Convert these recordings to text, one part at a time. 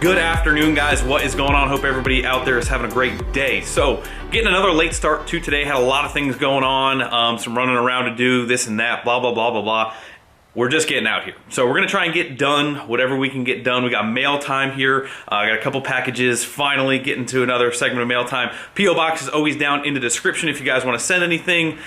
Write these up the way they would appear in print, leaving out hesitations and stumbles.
Good afternoon, guys. What is going on? Hope everybody out there is having a great day. So, getting another late start to today. Had a lot of things going on, some running around to do, this and that, blah, blah, blah, blah, blah. We're just getting out here. So we're gonna try and get done whatever we can get done. We got mail time here. I got a couple packages, finally getting to another segment of mail time. P.O. Box is always down in the description if you guys wanna send anything.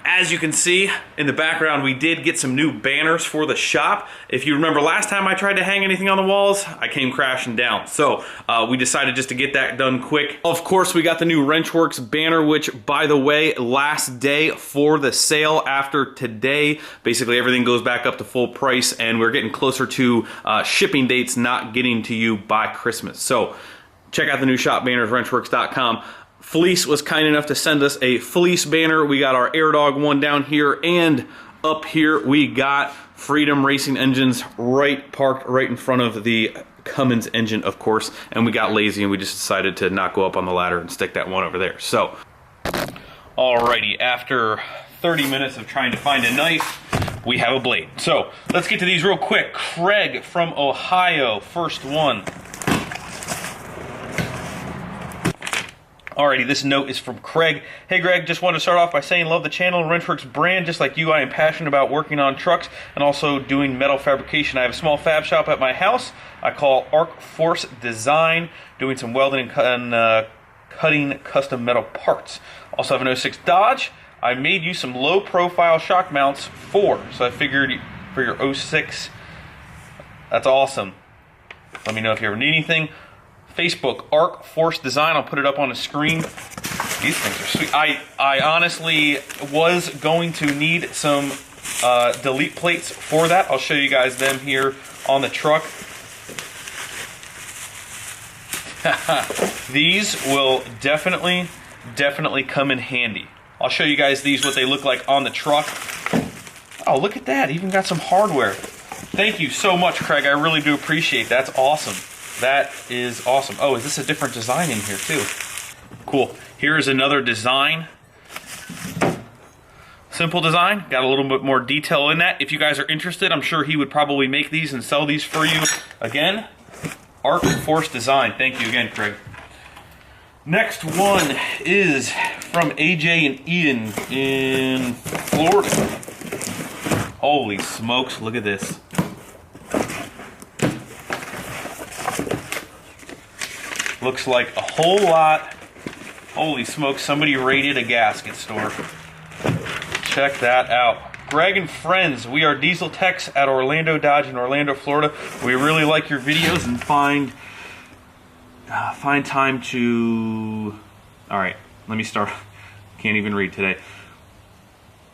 As you can see in the background, we did get some new banners for the shop. If you remember last time I tried to hang anything on the walls, I came crashing down. So we decided just to get that done quick. Of course, we got the new Wrenchworks banner, which, by the way, last day for the sale after today. Basically, everything goes back up to full price, and we're getting closer to shipping dates not getting to you by Christmas. So check out the new shop banners, wrenchworks.com. Fleece was kind enough to send us a fleece banner. We got our Air Dog one down here, and up here we got Freedom Racing engines parked right in front of the Cummins engine, of course, and we got lazy and we just decided to not go up on the ladder and stick that one over there. So, alrighty, after 30 minutes of trying to find a knife, we have a blade. So let's get to these real quick. Craig from Ohio, first one. Alrighty, this note is from Craig. Hey Greg, just wanted to start off by saying love the channel and Wrenchworks brand. Just like you, I am passionate about working on trucks and also doing metal fabrication. I have a small fab shop at my house I call Arc Force Design, doing some welding and cutting custom metal parts. Also have an 06 Dodge. I made you some low profile shock mounts so I figured for your 06, that's awesome. Let me know if you ever need anything. Facebook, Arc Force Design, I'll put it up on the screen. These things are sweet. I honestly was going to need some delete plates for that. I'll show you guys them here on the truck. These will definitely come in handy. I'll show you guys these, what they look like on the truck. Oh, look at that. Even got some hardware. Thank you so much, Craig. I really do appreciate that. That's awesome. That is awesome. Oh, is this a different design in here too? Cool. Here's another design. Simple design. Got a little bit more detail in that. If you guys are interested, I'm sure he would probably make these and sell these for you. Again, Arc Force Design. Thank you again, Craig. Next one is from AJ and Ian in Florida. Holy smokes, look at this. Looks like a whole lot. Holy smokes, somebody raided a gasket store. Check that out. Greg and friends, we are diesel techs at Orlando Dodge in Orlando, Florida. We really like your videos and find time to... Alright, let me start. Can't even read today.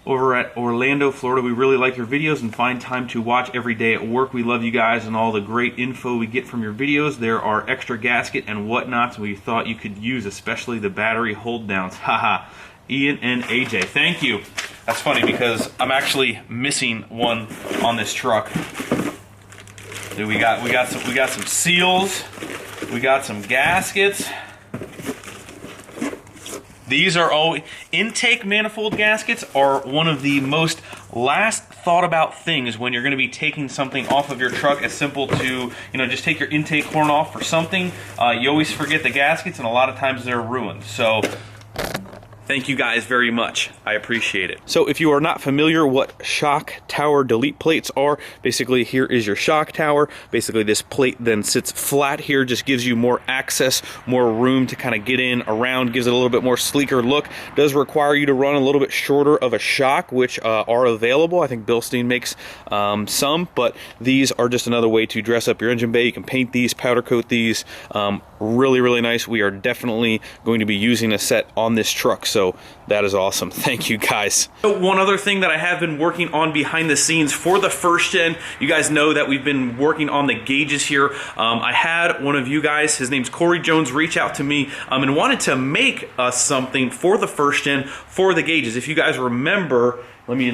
Over at Orlando, Florida, we really like your videos and find time to watch every day at work. We love you guys and all the great info we get from your videos. There are extra gasket and whatnots we thought you could use, especially the battery hold downs. Haha. Ian and AJ, thank you. That's funny because I'm actually missing one on this truck. Dude, we got some seals. We got some gaskets. These are all intake manifold gaskets are one of the most last thought about things when you're going to be taking something off of your truck. As simple to, just take your intake horn off for something. You always forget the gaskets, and a lot of times they're ruined. So thank you guys very much. I appreciate it. So if you are not familiar what shock tower delete plates are, basically here is your shock tower. Basically this plate then sits flat here, just gives you more access, more room to kind of get in, around, gives it a little bit more sleeker look. Does require you to run a little bit shorter of a shock, which are available. I think Bilstein makes some, but these are just another way to dress up your engine bay. You can paint these, powder coat these. Really, really nice. We are definitely going to be using a set on this truck. So that is awesome. Thank you guys. So one other thing that I have been working on behind the scenes for the first gen, you guys know that we've been working on the gauges here. I had one of you guys, his name's Corey Jones, reach out to me and wanted to make us something for the first gen for the gauges. If you guys remember, let me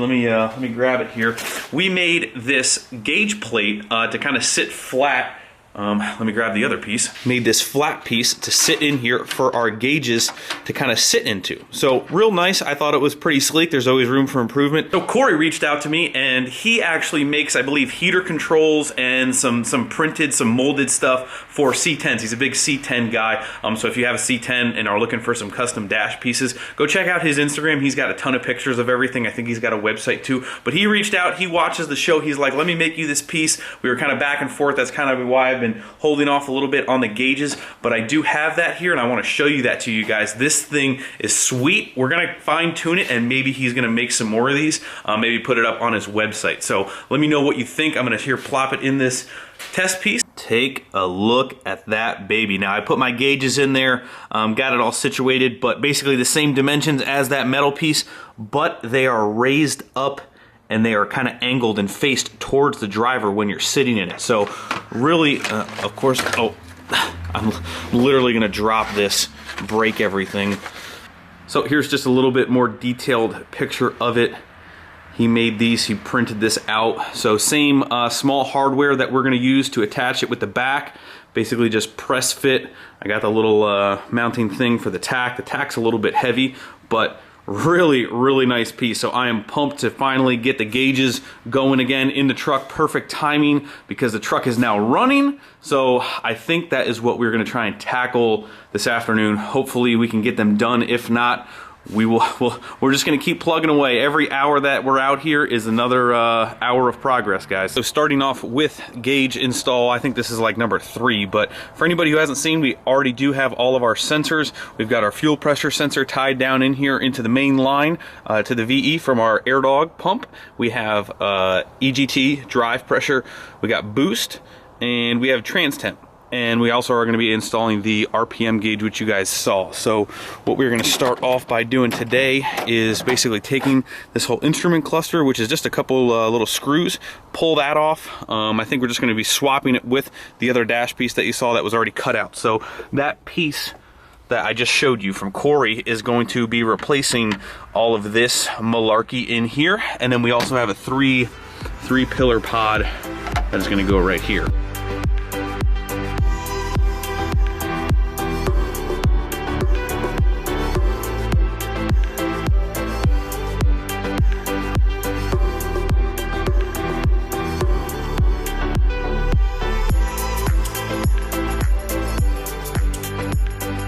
grab it here. We made this gauge plate to kind of sit flat let me grab the other piece. Made this flat piece to sit in here for our gauges to kind of sit into. So real nice. I thought it was pretty sleek. There's always room for improvement. So Corey reached out to me, and he actually makes, I believe, heater controls and some printed, some molded stuff for C10s. He's a big C10 guy. So if you have a C10 and are looking for some custom dash pieces, go check out his Instagram. He's got a ton of pictures of everything. I think he's got a website too. But he reached out. He watches the show. He's like, let me make you this piece. We were kind of back and forth. That's kind of why I've been holding off a little bit on the gauges, but I do have that here, and I want to show you that to you guys. This thing is sweet. We're gonna fine tune it, and maybe he's gonna make some more of these, maybe put it up on his website. So let me know what you think. I'm gonna here plop it in this test piece. Take a look at that baby. Now I put my gauges in there, got it all situated, but basically the same dimensions as that metal piece, but they are raised up and they are kind of angled and faced towards the driver when you're sitting in it. So really, of course, oh, I'm literally gonna drop this, break everything. So here's just a little bit more detailed picture of it. He made these, he printed this out. So same small hardware that we're gonna use to attach it with the back. Basically just press fit. I got the little mounting thing for the tack. The tack's a little bit heavy, but really nice piece. So I am pumped to finally get the gauges going again in the truck. Perfect timing because the truck is now running. So I think that is what we're going to try and tackle this afternoon. Hopefully we can get them done. If not, we're just going to keep plugging away. Every hour that we're out here is another hour of progress, guys. So starting off with gauge install, I think this is like number 3, but for anybody who hasn't seen, we already do have all of our sensors. We've got our fuel pressure sensor tied down in here into the main line to the VE from our AirDog pump. We have EGT drive pressure, we got boost, and we have trans temp. And we also are going to be installing the RPM gauge, which you guys saw. So what we're going to start off by doing today is basically taking this whole instrument cluster, which is just a couple little screws, pull that off. I think we're just going to be swapping it with the other dash piece that you saw that was already cut out. So that piece that I just showed you from Corey is going to be replacing all of this malarkey in here. And then we also have a three pillar pod that is going to go right here.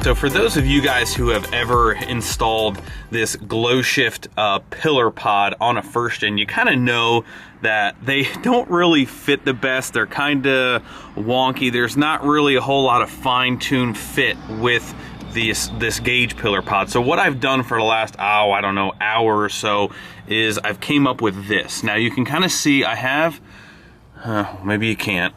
So for those of you guys who have ever installed this glow shift pillar pod on a first gen, you kind of know that they don't really fit the best. They're kind of wonky. There's not really a whole lot of fine-tuned fit with this gauge pillar pod. So what I've done for the last, I don't know, hour or so is I've came up with this. Now you can kind of see I have, maybe you can't.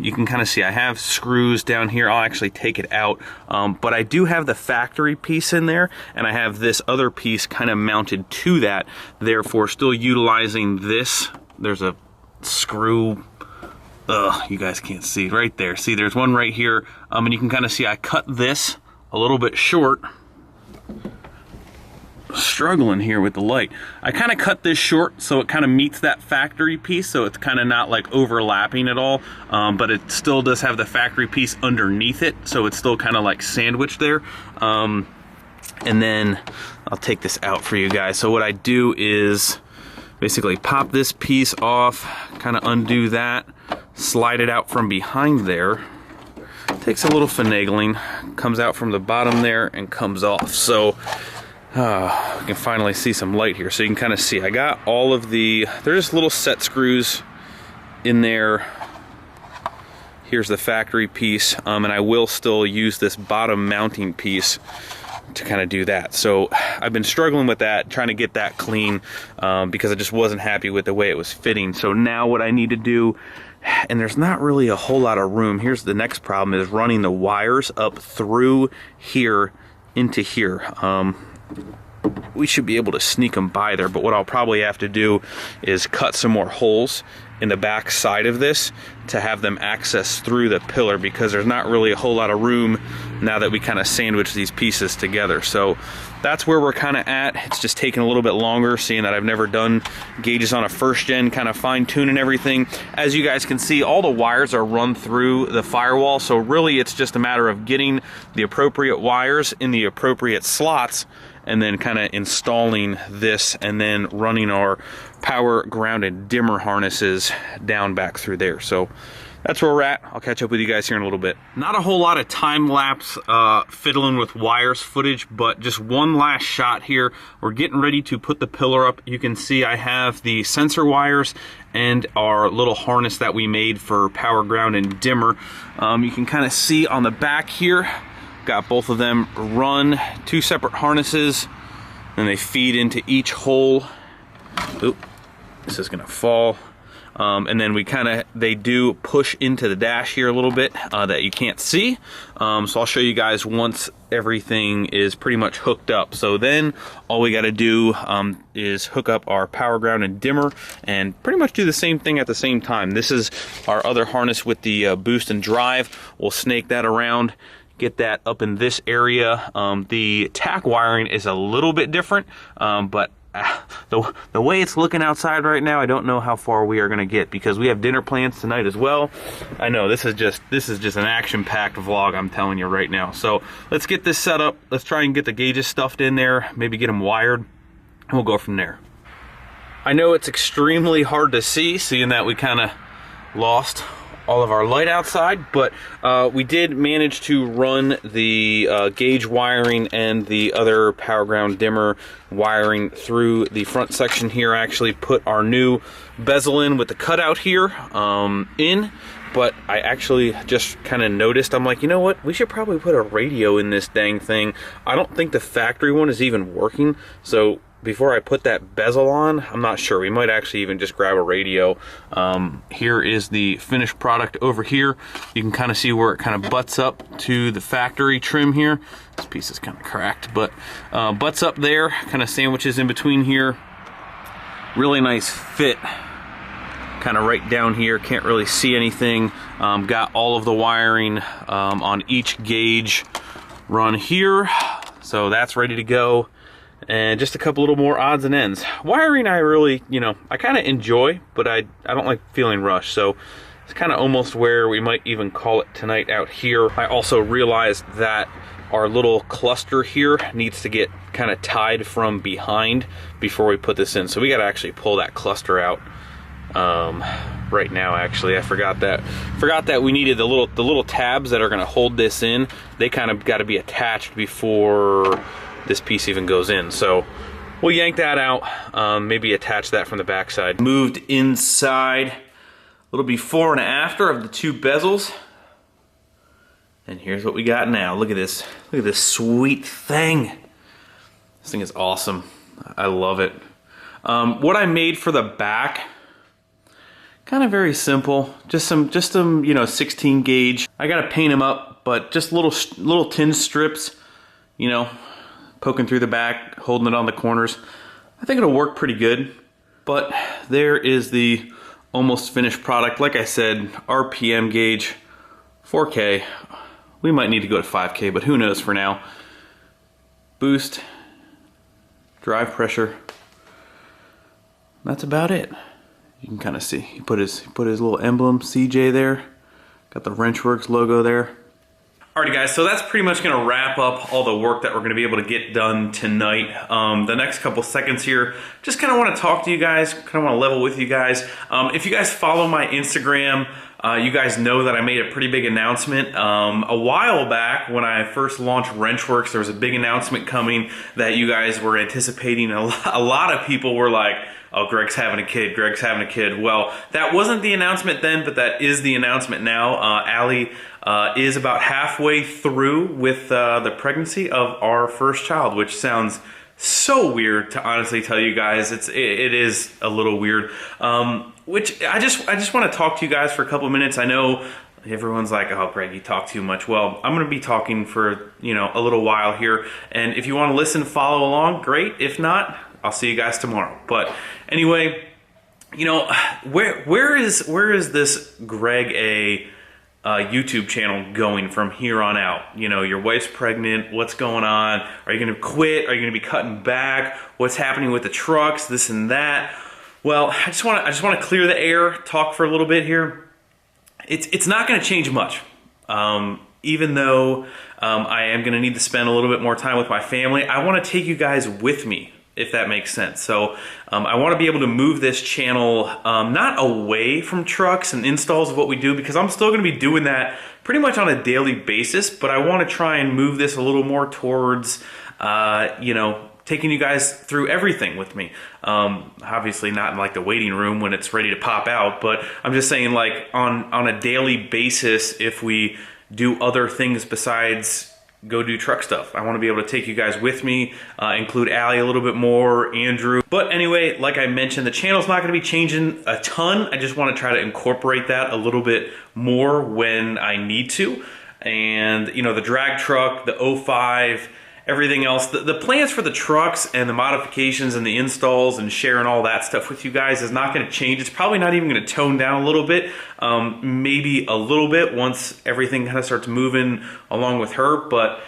You can kind of see I have screws down here. I'll actually take it out, but I do have the factory piece in there, and I have this other piece kind of mounted to that, therefore still utilizing this. There's a screw, you guys can't see right there. See, there's one right here, and you can kind of see I cut this a little bit short. Struggling here with the light. I kind of cut this short so it kind of meets that factory piece, so it's kind of not like overlapping at all, but it still does have the factory piece underneath it, so it's still kind of like sandwiched there. And then I'll take this out for you guys. So what I do is basically pop this piece off, kind of undo that, slide it out from behind there. Takes a little finagling, comes out from the bottom there and comes off. So you can finally see some light here. So you can kind of see I got all of the, there's little set screws in there. Here's the factory piece, and I will still use this bottom mounting piece to kind of do that. So I've been struggling with that, trying to get that clean, because I just wasn't happy with the way it was fitting. So now what I need to do, and there's not really a whole lot of room, here's the next problem, is running the wires up through here into here. We should be able to sneak them by there, but what I'll probably have to do is cut some more holes in the back side of this to have them access through the pillar, because there's not really a whole lot of room now that we kind of sandwich these pieces together. So that's where we're kind of at. It's just taking a little bit longer, seeing that I've never done gauges on a first gen, kind of fine tuning everything. As you guys can see, all the wires are run through the firewall, so really it's just a matter of getting the appropriate wires in the appropriate slots and then kind of installing this and then running our power grounded dimmer harnesses down back through there. So that's where we're at. I'll catch up with you guys here in a little bit. Not a whole lot of time-lapse fiddling with wires footage, but just one last shot here. We're getting ready to put the pillar up. You can see I have the sensor wires and our little harness that we made for power ground and dimmer. You can kind of see on the back here, got both of them run, two separate harnesses, and they feed into each hole. Oop, this is gonna fall. And then they do push into the dash here a little bit that you can't see. So I'll show you guys once everything is pretty much hooked up. So then all we gotta do is hook up our power ground and dimmer and pretty much do the same thing at the same time. This is our other harness with the boost and drive. We'll snake that around, get that up in this area. The tack wiring is a little bit different, but the way it's looking outside right now, I don't know how far we are going to get, because we have dinner plans tonight as well. I know this is just an action-packed vlog, I'm telling you right now. So let's get this set up. Let's try and get the gauges stuffed in there, maybe get them wired, and we'll go from there. I know it's extremely hard to see, seeing that we kind of lost all of our light outside, but we did manage to run the gauge wiring and the other power ground dimmer wiring through the front section here. I actually put our new bezel in with the cutout here in, but I actually just kind of noticed, I'm like, you know what, we should probably put a radio in this dang thing. I don't think the factory one is even working, so before I put that bezel on, I'm not sure. We might actually even just grab a radio. Here is the finished product over here. You can kind of see where it kind of butts up to the factory trim here. This piece is kind of cracked, but butts up there, kind of sandwiches in between here. Really nice fit, kind of right down here. Can't really see anything. Got all of the wiring on each gauge run here. So that's ready to go. And just a couple little more odds and ends. Wiring I really, I kind of enjoy, but I don't like feeling rushed. So it's kind of almost where we might even call it tonight out here. I also realized that our little cluster here needs to get kind of tied from behind before we put this in. So we got to actually pull that cluster out right now. Actually, I forgot that we needed the little tabs that are going to hold this in. They kind of got to be attached before this piece even goes in. So we'll yank that out, maybe attach that from the backside. Moved inside a little before and after of the two bezels. And here's what we got now. Look at this sweet thing. This thing is awesome. I love it. What I made for the back, kind of very simple. Just some 16 gauge. I gotta paint them up, but just little tin strips, poking through the back, holding it on the corners. I think it'll work pretty good. But there is the almost finished product. Like I said, RPM gauge, 4K. We might need to go to 5K, but who knows for now. Boost, drive pressure. That's about it. You can kind of see. He put his little emblem, CJ there. Got the Wrenchworks logo there. Alrighty guys, so that's pretty much gonna wrap up all the work that we're gonna be able to get done tonight. The next couple seconds here, just kind of want to talk to you guys, kind of want to level with you guys. If you guys follow my Instagram, you guys know that I made a pretty big announcement. A while back when I first launched Wrenchworks, there was a big announcement coming that you guys were anticipating. A lot of people were like, oh, Greg's having a kid, Greg's having a kid. Well, that wasn't the announcement then, but that is the announcement now. Allie is about halfway through with the pregnancy of our first child, which sounds so weird to honestly tell you guys. It is a little weird. Which I just want to talk to you guys for a couple minutes. I know everyone's like, oh, Greg, you talk too much. Well, I'm going to be talking for a little while here, and if you want to listen, follow along, great. If not, I'll see you guys tomorrow. But anyway, you know, where is this GREGA YouTube channel going from here on out? You know, your wife's pregnant. What's going on? Are you going to quit? Are you going to be cutting back? What's happening with the trucks? This and that. Well, I just want to clear the air. Talk for a little bit here. It's not going to change much. Even though I am going to need to spend a little bit more time with my family, I want to take you guys with me, if that makes sense. So I want to be able to move this channel not away from trucks and installs of what we do, because I'm still going to be doing that pretty much on a daily basis, but I want to try and move this a little more towards, you know, taking you guys through everything with me. Obviously not in like the waiting room when it's ready to pop out, but I'm just saying like on a daily basis, if we do other things besides go do truck stuff. I want to be able to take you guys with me, include Allie a little bit more, Andrew. But anyway, like I mentioned, the channel's not going to be changing a ton. I just want to try to incorporate that a little bit more when I need to. And, you know, the drag truck, the 05, everything else, the plans for the trucks and the modifications and the installs and sharing all that stuff with you guys is not going to change. It's probably not even going to tone down a little bit, maybe a little bit once everything kind of starts moving along with her. But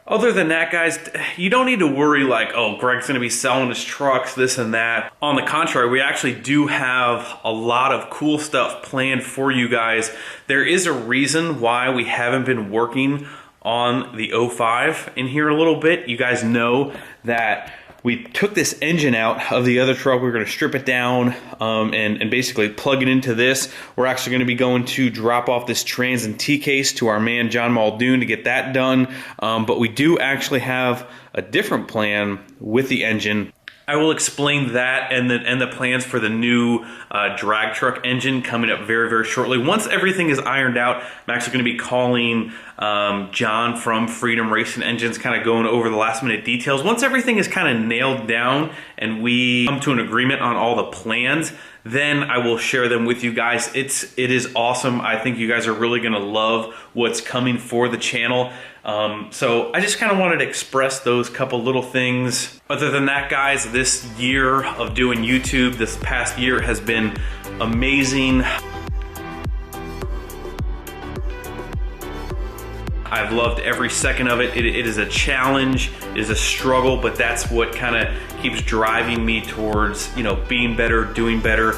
other than that, guys, you don't need to worry like, oh, Greg's going to be selling his trucks, this and that. On the contrary, we actually do have a lot of cool stuff planned for you guys. There is a reason why we haven't been working on the 05 in here a little bit. You guys know that we took this engine out of the other truck. We're going to strip it down and basically plug it into this. We're actually going to be going to drop off this trans and T-case to our man John Muldoon to get that done. But we do actually have a different plan with the engine. I will explain that and the plans for the new drag truck engine coming up very, very shortly. Once everything is ironed out, I'm actually going to be calling John from Freedom Racing Engines, kind of going over the last minute details. Once everything is kind of nailed down and we come to an agreement on all the plans, then I will share them with you guys. It is awesome. I think you guys are really going to love what's coming for the channel. So I just kind of wanted to express those couple little things. Other than that, guys, this year of doing YouTube, this past year has been amazing. I've loved every second of it. It is a challenge, it is a struggle, but that's what kind of keeps driving me towards, you know, being better, doing better.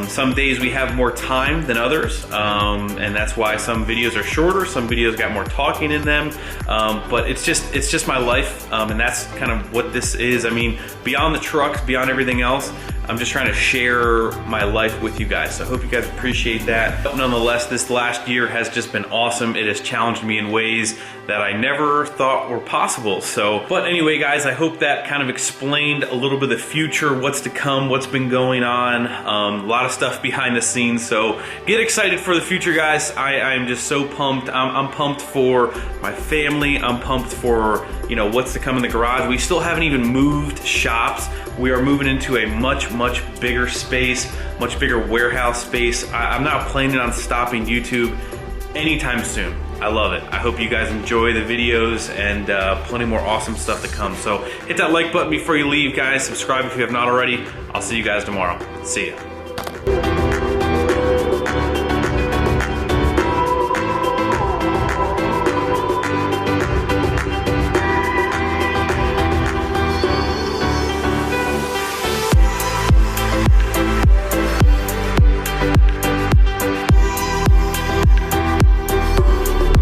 Some days we have more time than others, and that's why some videos are shorter, some videos got more talking in them, but it's just my life, and that's kind of what this is. I mean, beyond the trucks, beyond everything else, I'm just trying to share my life with you guys. So I hope you guys appreciate that. But nonetheless, this last year has just been awesome. It has challenged me in ways that I never thought were possible. So, but anyway, guys, I hope that kind of explained a little bit of the future, what's to come, what's been going on, a lot of stuff behind the scenes. So get excited for the future, guys. I'm just so pumped. I'm pumped for my family. I'm pumped for, you know, what's to come in the garage. We still haven't even moved shops. We are moving into a much bigger space, much bigger warehouse space. I'm not planning on stopping YouTube anytime soon. I love it. I hope you guys enjoy the videos and plenty more awesome stuff to come. So hit that like button before you leave, guys. Subscribe if you have not already. I'll see you guys tomorrow. See ya.